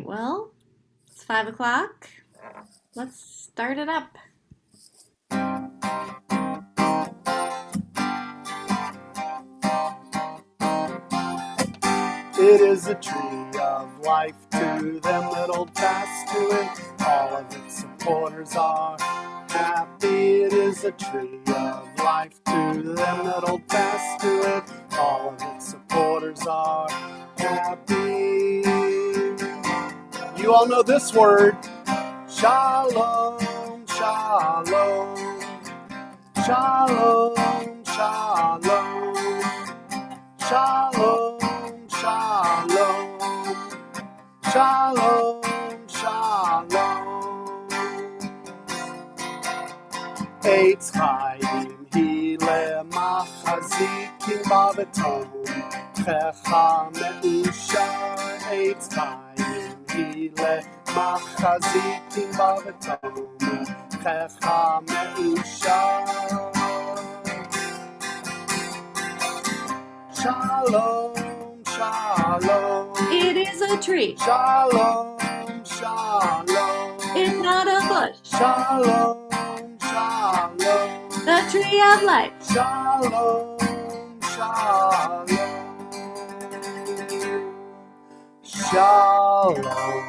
right, well, it's 5 o'clock. Let's start it up. It is a tree of life to them that hold fast to it. All of its supporters are happy. It is a tree of life to them that hold fast to it. All of its supporters are happy. You all know this word. Shalom, shalom. Shalom, shalom. Shalom. Shalom, shalom, shalom. Eitz Chaim hile machazikim babeton, checha me'ushar. Eitz Chaim hile machazikim babeton, checha me'ushar. Shalom. Shalom. It is a tree. Shalom, shalom. It's not a bush. Shalom, shalom. The tree of life. Shalom, shalom. Shalom.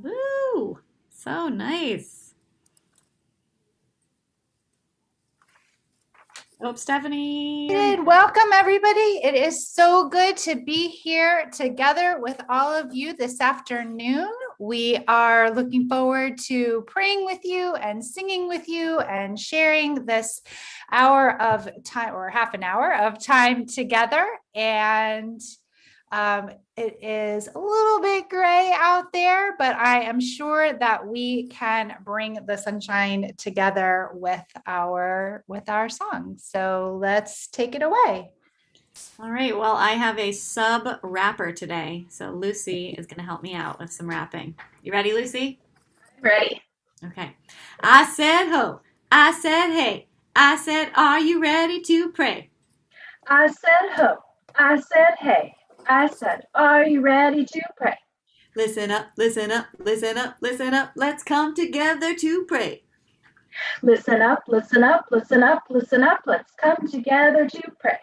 Woo! So nice. Oh, Stephanie. Welcome, everybody. It is so good to be here together with all of you this afternoon. We are looking forward to praying with you and singing with you and sharing this hour of time or half an hour of time together. And it is a little bit gray out there, but I am sure that we can bring the sunshine together with our songs. So let's take it away. All right, well, I have a sub rapper today. So Lucy is going to help me out with some rapping. You ready, Lucy? Ready. Okay. I said ho, I said hey, I said are you ready to pray? I said ho, I said hey. I said, are you ready to pray? Listen up, listen up, listen up, listen up. Let's come together to pray. Listen up, listen up, listen up, listen up. Let's come together to pray.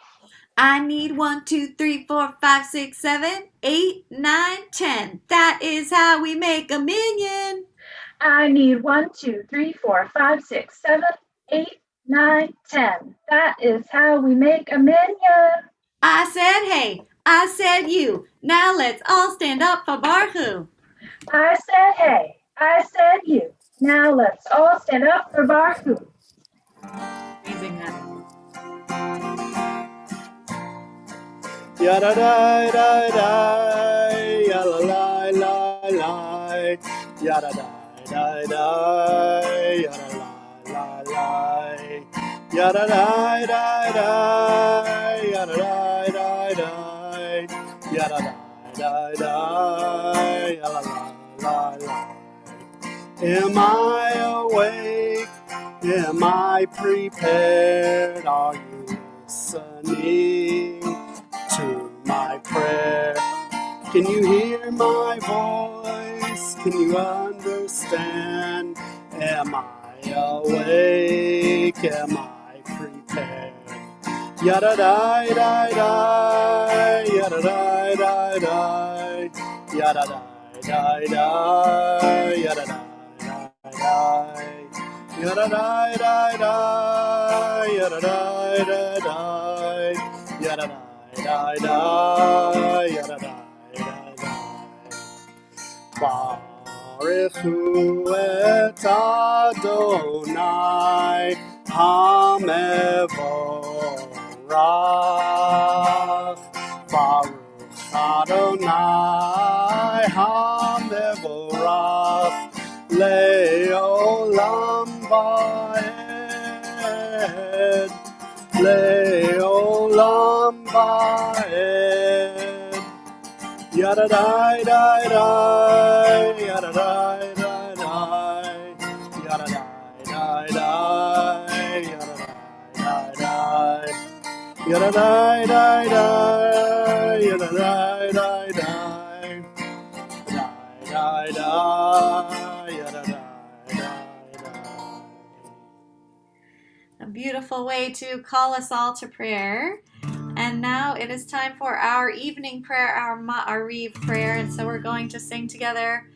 I need 1, 2, 3, 4, 5, 6, 7, 8, 9, 10. That is how we make a million. I need 1, 2, 3, 4, 5, 6, 7, 8, 9, 10. That is how we make a million. I said hey, I said you. Now let's all stand up for Baruch. I said hey, I said you. Now let's all stand up for Baruch. Amazing that. Yada da da da, yada la la la, yada da da da, yada la la la, yada da da da, yada da da da, yada da da da, yada la la la. Am I awake? Am I prepared? Are you listening to my prayer? Can you hear my voice? Can you understand? Am I awake? Am I prepared? Yada da da da, yada da da da, yada da da da, yada da da da, yada da da da, yada da da da, yada da. Da da, yada da da da. Baruch hu et Adonai Hamevorach. Baruch Adonai Hamevorach leolam vaed. Leolam vaed. Yada da da da, yada da da da, yada da da da, yada da da da, yada da da da, yada da da da. beautiful way to call us all to prayer. And now it is time for our evening prayer, our Ma'ariv prayer. And so we're going to sing together.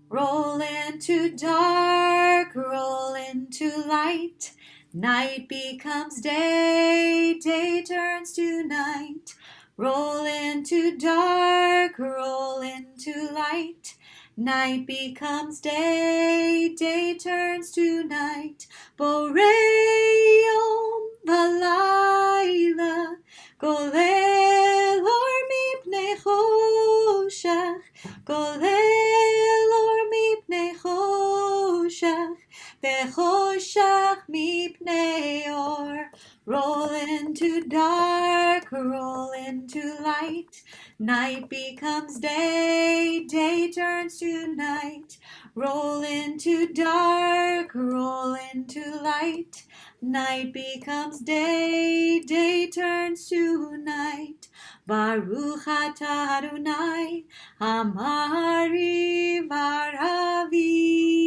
Roll into dark, roll into light. Night becomes day, day turns to night. Roll into dark, roll into light. Night becomes day, day turns to night. Borei yom v'layla, golel or mipnei choshech, golel or mipnei choshech, v'choshech mipnei or. Roll into dark, roll into light. Night becomes day, day turns to night. Roll into dark, roll into light. Night becomes day, day turns to night. Baruch atah Adonai, Amari Varavim.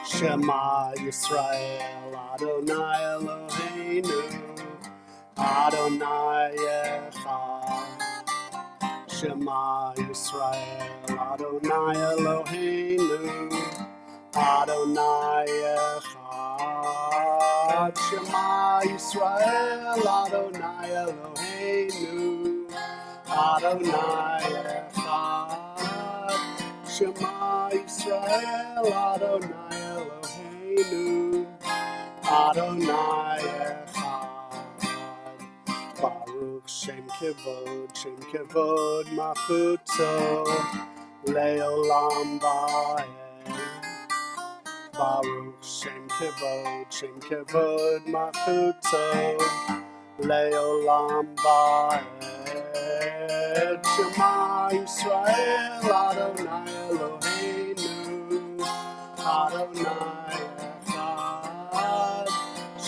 Shema Yisrael, Adonai Eloheinu, Adonai Echad. Shema Yisrael, Adonai Eloheinu, Adonai Echad. Shema Yisrael, Adonai Eloheinu, Adonai Echad. Shema Yisrael, Adonai Eloheinu, Adonai Echad. Baruch Shem Kevod Machuto, Leolam Va'ed. Baruch Shem Kevod Machuto, Leolam Va'ed. Shema Yisrael, Adonai Eloheinu, Adonai Echad.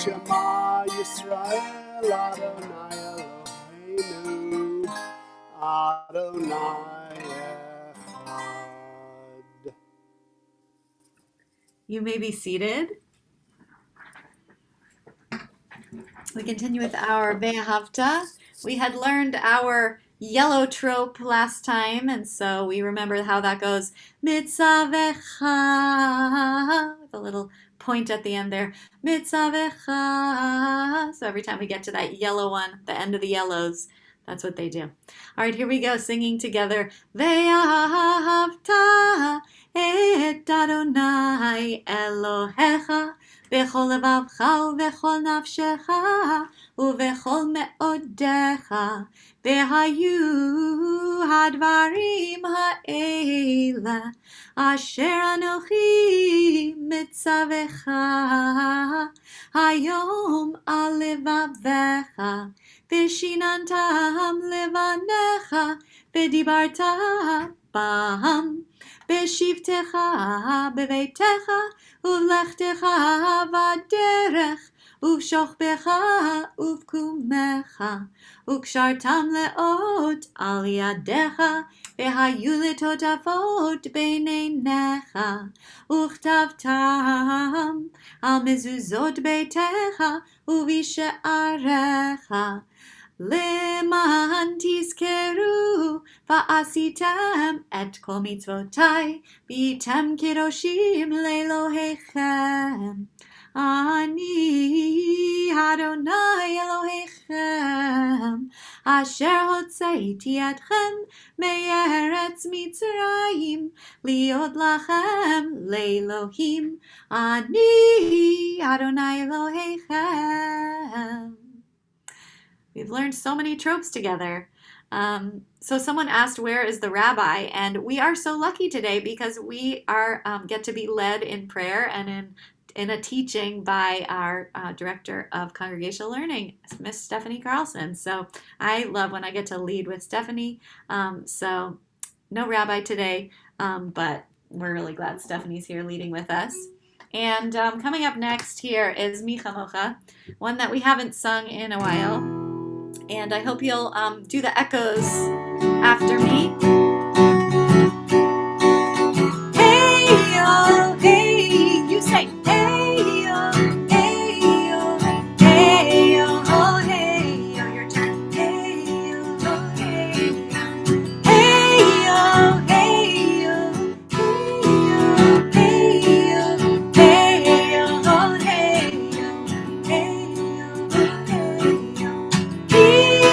Shema Yisrael, Adonai Eloheinu, Adonai Echad. You may be seated. We continue with our Ve'ahavta. We had learned our yellow trope last time, and so we remember how that goes. Mitzavecha, with a little point at the end there. Mitzavecha. So every time we get to that yellow one, the end of the yellows, that's what they do. All right, here we go, singing together. Ve'ahavta et Adonai Elohecha bechol levavcha ubechol nafshecha ubechol me'odecha vehayu hadvarim ha'ela asher anochi mitzavecha hayom al levavecha vishinantam levanecha vedibarta bam Beshivtecha beveitecha uvlechtecha vaderech uvshochbecha uvkumecha ukshartam leot al yadecha vehayu letotafot beineinecha uchtavtam al mezuzot beitecha uvishearecha Leman tizkeru va'asitem et kol mitzvotai bitem kiroshim le'Elohechem. Ani Adonai Elohechem asher hotzeiti etchem me'eretz Mitzrayim liot lachem le'Elohim. Ani Adonai Elohechem. We've learned so many tropes together. So someone asked, where is the rabbi? And we are so lucky today because we are get to be led in prayer and in a teaching by our director of congregational learning, Miss Stephanie Carlson. So I love when I get to lead with Stephanie. So no rabbi today, but we're really glad Stephanie's here leading with us. And coming up next here is Mi Chamocha, one that we haven't sung in a while. And I hope you'll do the echoes after me. Hey yo, hey, you say hey yo, hey yo, hey yo, oh hey yo, your turn. Hey yo, oh hey yo, hey yo, hey yo, hey yo, hey yo, oh hey yo, hey yo, oh hey yo. Sing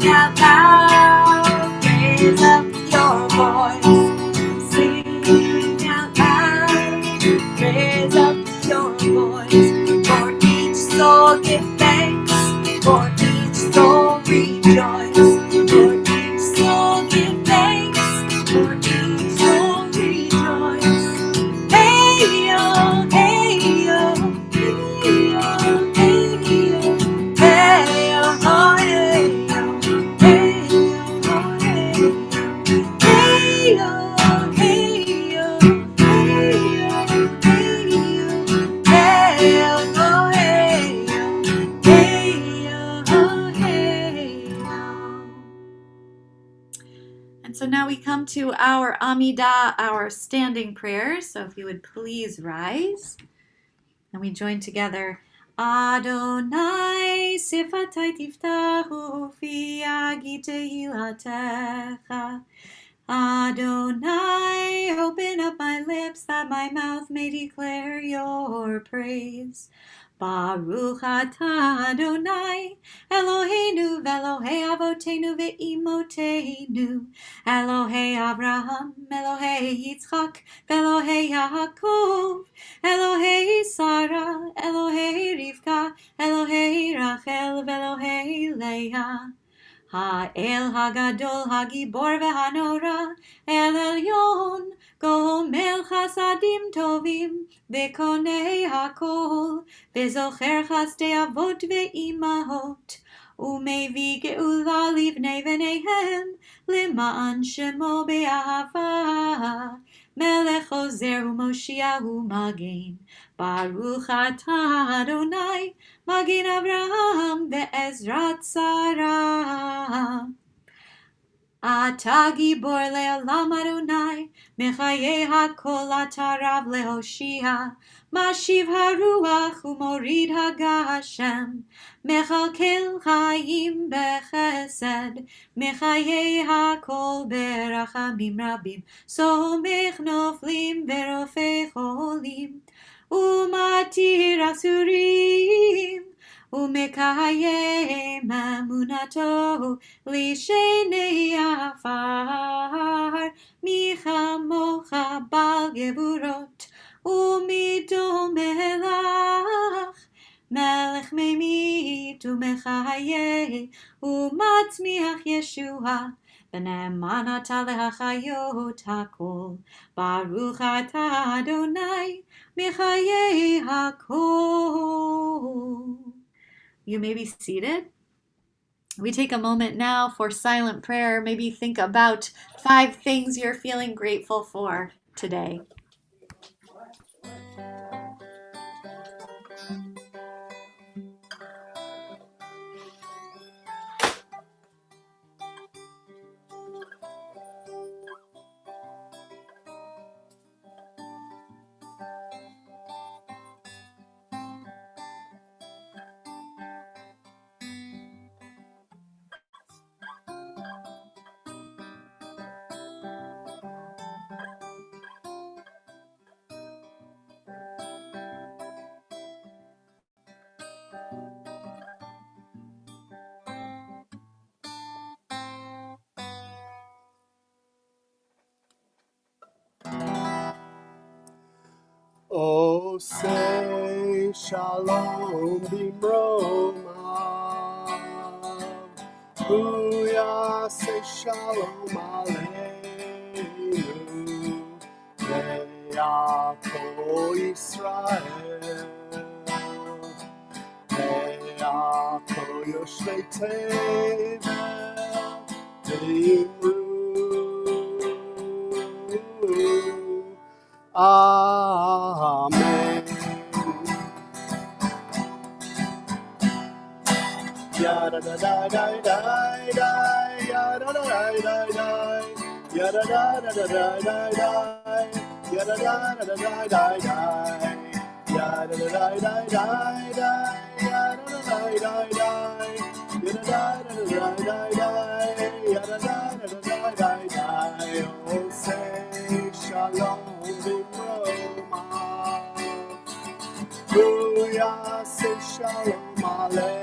out loud, raise up your voice. Sing out loud, raise up your voice. For each soul give thanks, for each soul rejoice. For each soul give thanks, for each soul rejoice. Hey yo, hey yo, hey yo, hey yo, hey yo, oh hey yo, hey yo, oh hey yo, hey yo, hey yo, hey yo, hey yo, oh hey yo, oh hey yo. And so now we come to our Amidah, our standing prayers. So if you would please rise. And we join together. Adonai sifatai tiftahu fi yagi tehilatecha. Adonai, open up my lips that my mouth may declare your praise. Baruch atah Adonai, Eloheinu ve'Elohei avotenu ve'imotenu, Elohei Avraham, Elohei Yitzchak, ve'Elohei Yaakov, Elohei Sarah, Elohei Rivka, Elohei Rachel, ve'Elohei Leah. Ha'el hagadol hagibor ve'hanora, El Elyon, gomel chasadim tovim, ve'konei hakol, ve'zocher chasdei avot ve'imahot, u'mevi geula livnei v'neihem, lima'an shemo be'ahava, melech ozer u'moshiach magen, Baruch atah Adonai, Magin Avraham ve'ezrat Sarah. Ata gibor le'olam Adonai, mechayei hakol ata rav lehoshia, mashiv haruach u'morid hagashem, mechalkel chayim bechesed, mechayei hakol berachamim rabim, somech noflim verofei cholim, umatir asurim, umekayem amunato lishenei afar, michamocha bal gevurot, umidom melach, melech memit umechayeh, umatzmiach Yeshua, v'ne'eman ata lehachayot hakol, Baruch atah Adonai, Mechayei hakol. You may be seated. We take a moment now for silent prayer. Maybe think about 5 things you're feeling grateful for today. say shalom bimroma. Huya say shalom aleinu. Ve'ako Yisrael. Ve'ako yoshvei tevel. Ve'imru. Amen. Yada da da da da da, yada da da da da, yada da da da da da, yada da da da da da, yada da da da da, yada da da da da, yada da da da da, yada da da da da. Oh, say shalom b'Roma. Booyah, say shalom aleinu.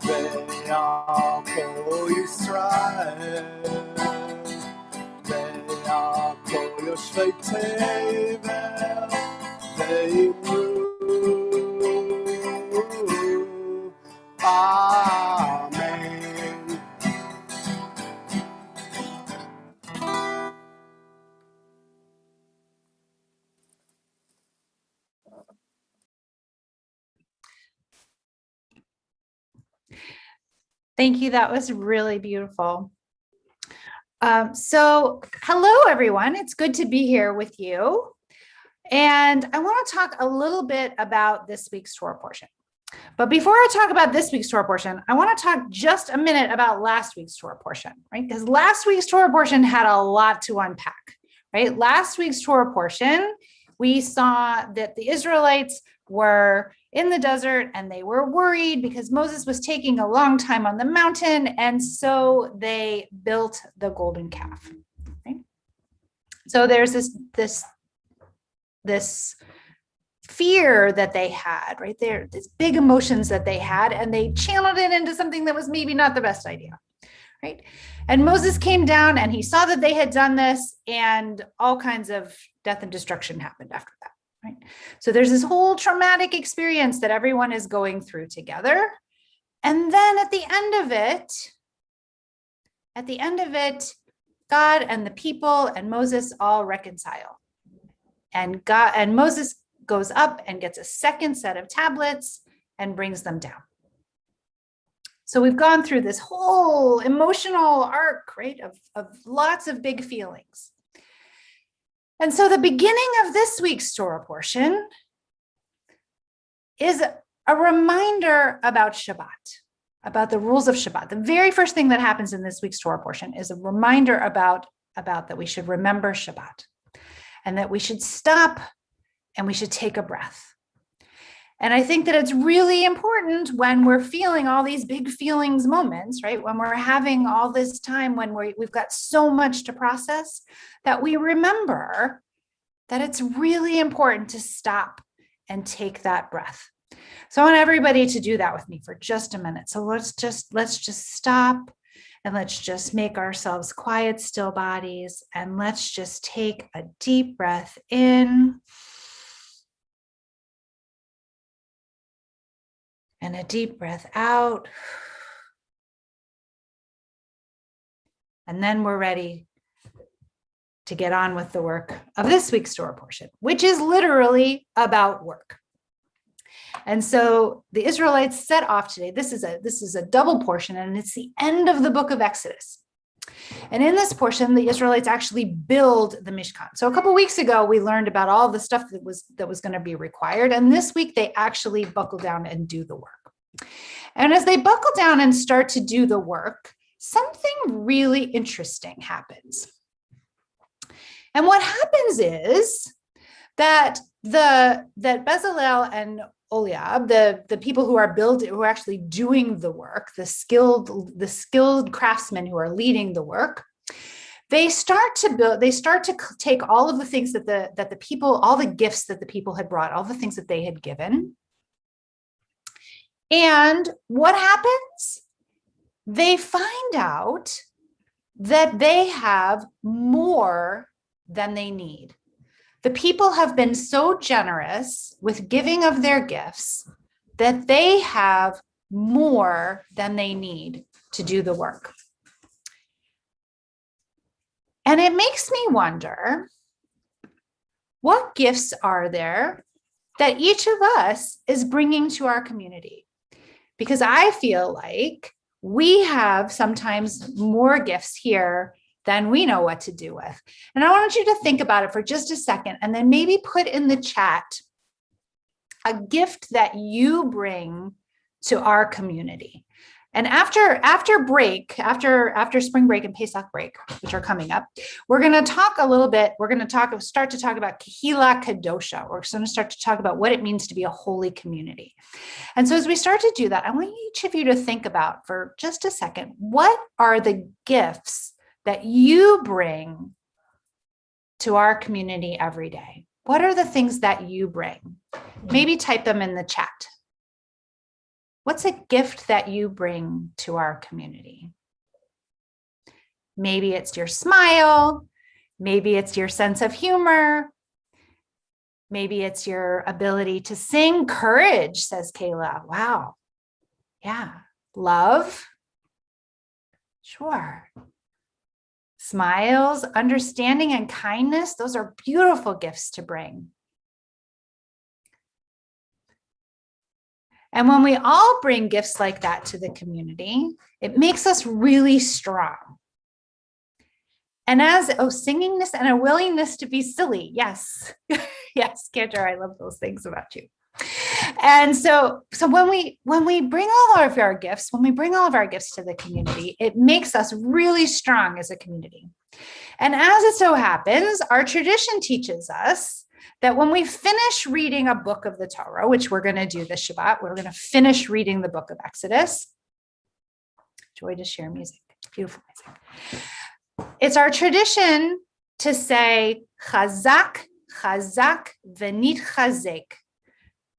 Ve'ako Yisrael. Ve'ako yoshvei tevel. Ve'imru. Amen. Thank you. That was really beautiful. So hello, everyone. It's good to be here with you. And I want to talk a little bit about this week's Torah portion. But before I talk about this week's Torah portion, I want to talk just a minute about last week's Torah portion, right? Because last week's Torah portion had a lot to unpack, right? Last week's Torah portion, we saw that the Israelites were in the desert and they were worried because Moses was taking a long time on the mountain. And so they built the golden calf, right? So there's this fear that they had, right there, these big emotions that they had, and they channeled it into something that was maybe not the best idea, right? And Moses came down and he saw that they had done this, and all kinds of death and destruction happened after that, right? So there's this whole traumatic experience that everyone is going through together. And then at the end of it, God and the people and Moses all reconcile. And Moses goes up and gets a second set of tablets and brings them down. So we've gone through this whole emotional arc, right, of lots of big feelings. And so the beginning of this week's Torah portion is a reminder about Shabbat, about the rules of Shabbat. The very first thing that happens in this week's Torah portion is a reminder about that we should remember Shabbat, and that we should stop and we should take a breath. And I think that it's really important when we're feeling all these big feelings moments, right? When we're having all this time, when we've got so much to process, that we remember that it's really important to stop and take that breath. So I want everybody to do that with me for just a minute. So let's just stop, and let's just make ourselves quiet, still bodies, and let's just take a deep breath in and a deep breath out. And then we're ready to get on with the work of this week's Torah portion, which is literally about work. And so the Israelites set off today. This is a double portion, and it's the end of the book of Exodus. And in this portion, the Israelites actually build the Mishkan. So a couple of weeks ago, we learned about all the stuff that was going to be required. And this week, they actually buckle down and do the work. And as they buckle down and start to do the work, something really interesting happens. And what happens is that Bezalel and Oliab, the people who are actually doing the work, the skilled craftsmen who are leading the work, they start to take all of the things that the people, all the gifts that the people had brought, all the things that they had given. And what happens? They find out that they have more than they need. The people have been so generous with giving of their gifts that they have more than they need to do the work. And it makes me wonder, what gifts are there that each of us is bringing to our community? Because I feel like we have sometimes more gifts here than we know what to do with. And I want you to think about it for just a second, and then maybe put in the chat a gift that you bring to our community. And after spring break and Pesach break, which are coming up, we're going to talk a little bit. We're going to start to talk about Kehila Kadosha. We're going to start to talk about what it means to be a holy community. And so as we start to do that, I want each of you to think about for just a second, what are the gifts that you bring to our community every day? What are the things that you bring? Maybe type them in the chat. What's a gift that you bring to our community? Maybe it's your smile. Maybe it's your sense of humor. Maybe it's your ability to sing. Courage, says Kayla. Wow. Yeah. Love. Sure. Smiles, understanding, and kindness. Those are beautiful gifts to bring. And when we all bring gifts like that to the community, it makes us really strong. And singingness and a willingness to be silly. Yes. Yes, Kendra, I love those things about you. And so when we bring all of our gifts, to the community, it makes us really strong as a community. And as it so happens, our tradition teaches us that when we finish reading a book of the Torah, which we're going to do this Shabbat, we're going to finish reading the book of Exodus. Joy to share music. Beautiful music. It's our tradition to say, Chazak, Chazak, Venit Chazek.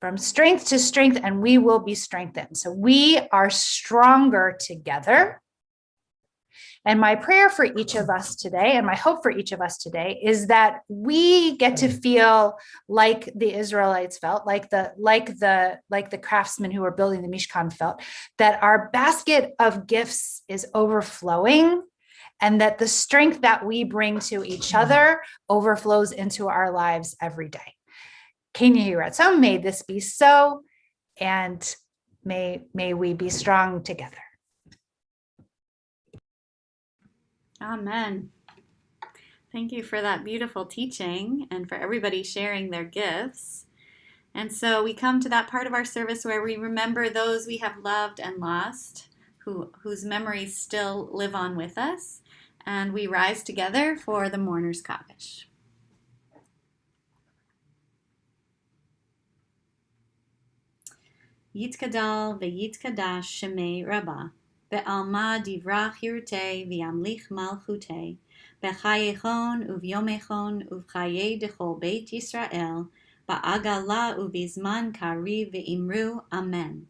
From strength to strength, and we will be strengthened. So we are stronger together. And my prayer for each of us today, and my hope for each of us today, is that we get to feel like the Israelites felt, like the craftsmen who were building the Mishkan felt, that our basket of gifts is overflowing, and that the strength that we bring to each other overflows into our lives every day. So may this be so, and may we be strong together. Amen. Thank you for that beautiful teaching and for everybody sharing their gifts. And so we come to that part of our service where we remember those we have loved and lost, whose memories still live on with us, and we rise together for the mourner's Kaddish. Yitkadal ve'yitkadash shemei Rabbah, ve'alma divrach yirtei ve'amlich malchutei, b'chayechon uvyomechon uvchaye dechol beit Yisrael, ba'agala uvizman kariv ve'imru Amen.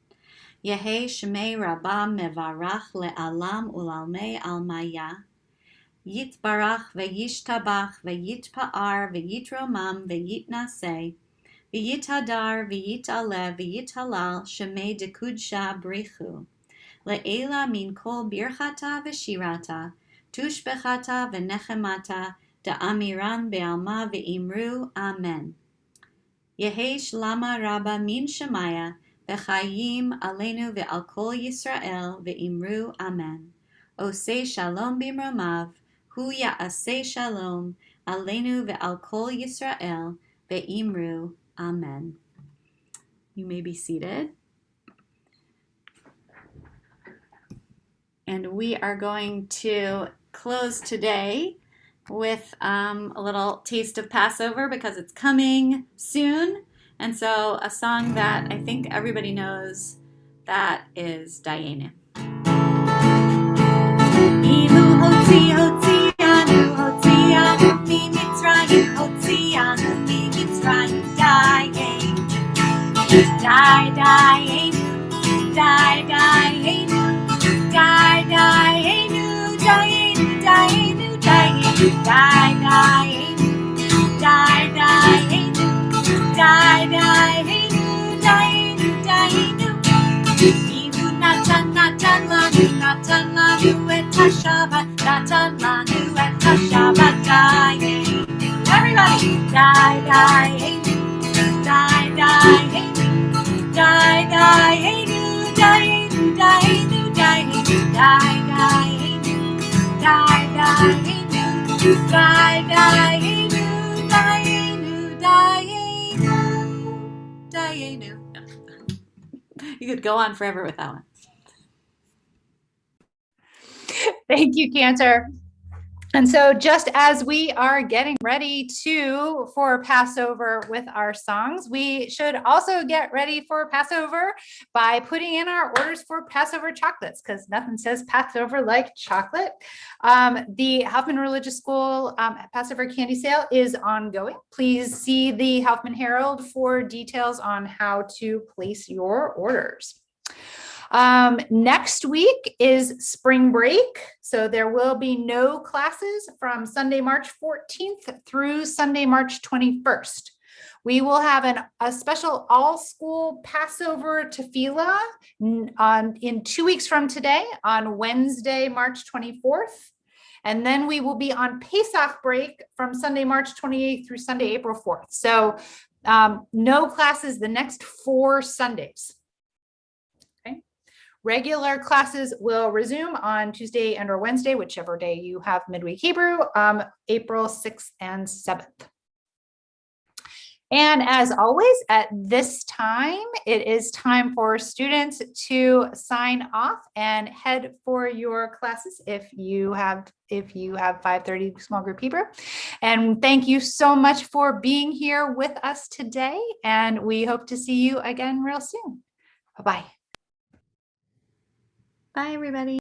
Yehe shemei Rabbah mevarach le'alam ulalmei almaya, yitbarach ve'yishtabach ve'yitpa'ar ve'yitromam ve'yitnaseh, V'yitadar, v'yitalev, v'yitalal, shemei dekudsha brichu. Le'ela min kol birchata v'shirata, tushbechata v'nechemata, da'amiran be'alma v'imru, Amen. Yehe shlama rabba min shemaya, v'chayim aleinu ve'al kol Yisrael, v'imru, Amen. Osei shalom bimromav, hu ya'asei shalom, aleinu ve'al kol Yisrael, v'imru, Amen. You may be seated. And we are going to close today with a little taste of Passover because it's coming soon. And so a song that I think everybody knows, that is Dayenu. Ilu hotzi hotzi anu hotzi anu mi Mitzrayim hotzi anu mi Mitzrayim Dayenu. Dayenu, Dayenu, Dayenu, Dayenu, Dayenu, Dayenu, Dayenu, Dayenu, Dayenu, Dayenu, Dayenu. Ilu Natan, Natan Lanu, Natan Lanu et HaShabbat, Natan Lanu et HaShabbat. Dayenu. Everybody, Dayenu, Dayenu, Dayenu, Dayenu, Dayenu, Dayenu, Dayenu, Dayenu. You could go on forever with that one. Thank you, Cantor. And so just as we are getting ready for Passover with our songs, we should also get ready for Passover by putting in our orders for Passover chocolates, because nothing says Passover like chocolate. The Helfman Religious School Passover candy sale is ongoing. Please see the Helfman Herald for details on how to place your orders. Next week is spring break, so there will be no classes from Sunday, March 14th through Sunday, March 21st. We will have a special all-school Passover T'filah in 2 weeks from today, on Wednesday, March 24th. And then we will be on Pesach break from Sunday, March 28th through Sunday, April 4th. So no classes the next 4 Sundays. Regular classes will resume on Tuesday and or Wednesday, whichever day you have midweek Hebrew, April 6th and 7th. And as always, at this time, it is time for students to sign off and head for your classes if you have 5:30 small group Hebrew. And thank you so much for being here with us today. And we hope to see you again real soon. Bye-bye. Bye, everybody.